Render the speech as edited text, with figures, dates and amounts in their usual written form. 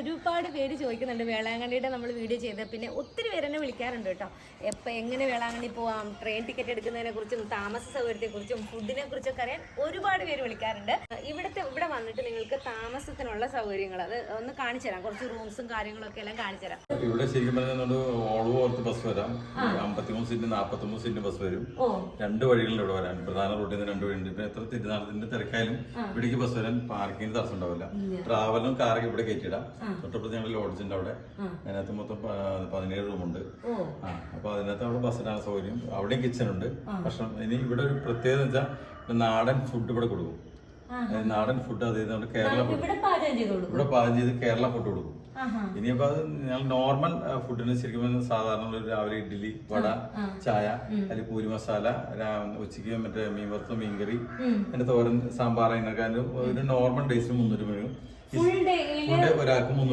ഒരുപാട് പേര് ചോദിക്കുന്നുണ്ട് വേളാങ്കണ്ണിയുടെ നമ്മൾ വീഡിയോ ചെയ്ത്. പിന്നെ ഒത്തിരി പേര് എന്നെ വിളിക്കാറുണ്ട് കേട്ടോ. എപ്പോൾ എങ്ങനെ വേളാങ്കണ്ണി പോവാം, ട്രെയിൻ ടിക്കറ്റ് എടുക്കുന്നതിനെ കുറിച്ചും താമസ സൗകര്യത്തെക്കുറിച്ചും ഫുഡിനെ കുറിച്ചൊക്കെ അറിയാൻ ഒരുപാട് പേര് വിളിക്കാറുണ്ട്. ഇവിടെ വന്നിട്ട് നിങ്ങൾക്ക് താമസത്തിനുള്ള സൗകര്യങ്ങൾ അത് ഒന്ന് കാണിച്ചു തരാം. കുറച്ച് റൂംസും കാര്യങ്ങളൊക്കെ എല്ലാം കാണിച്ചു തരാം. ഇവിടെ ശരിക്കും പറഞ്ഞാൽ ഓൾവോ ഓർത്ത് ബസ് വരാം. 53 സീറ്റ് 43 സീറ്റ് ബസ് വരും. 2 വഴികളിൽ ഇവിടെ വരാൻ. പ്രധാന റൂട്ടിൽ നിന്ന് 2 വഴിയുണ്ട്. ഇപ്പൊ എത്ര തിരുനാളത്തിന്റെ തിരക്കായാലും ഇവിടേക്ക് ബസ് വരാൻ പാർക്കിംഗ് തടസ്സം ഉണ്ടാവില്ല. ട്രാവലിനും കാറൊക്കെ ഇവിടെ കയറ്റിയിടാം. തൊട്ടപ്പുറത്ത് ഞങ്ങൾ ലോഡ്ജ് ഉണ്ട്. അവിടെ അതിനകത്ത് മൊത്തം 17 റൂമുണ്ട്. അപ്പൊ അതിനകത്ത് അവിടെ ബസ്സിനാണ് സൗകര്യം. അവിടെയും കിച്ചൺ ഉണ്ട്. പക്ഷെ ഇനി ഇവിടെ ഒരു പ്രത്യേകത വെച്ചാൽ നാടൻ ഫുഡ് ഇവിടെ കൊടുക്കും. നാടൻ ഫുഡ്, അതായത് നമ്മുടെ കേരള ഫുഡ് ഇവിടെ പാചകം ചെയ്ത് കേരള ഫുഡ് കൊടുക്കും. ഇനിയിപ്പോ അത് ഞങ്ങൾ നോർമൽ ഫുഡിന് ശരിക്കും സാധാരണ രാവിലെ ഇഡ്ഡലി, വട, ചായ, അല്ലെങ്കിൽ പൂരി മസാല, ഉച്ചയ്ക്ക് മറ്റേ മീൻ വറുത്ത മീൻകറി, അതിന്റെ തോരൻ, സാമ്പാർ, അതിനൊക്കെ ഒരു നോർമൽ ഡേയ്സിന് 300 രൂപ. ഫുൾ ഡേ ഒരാൾക്ക് 300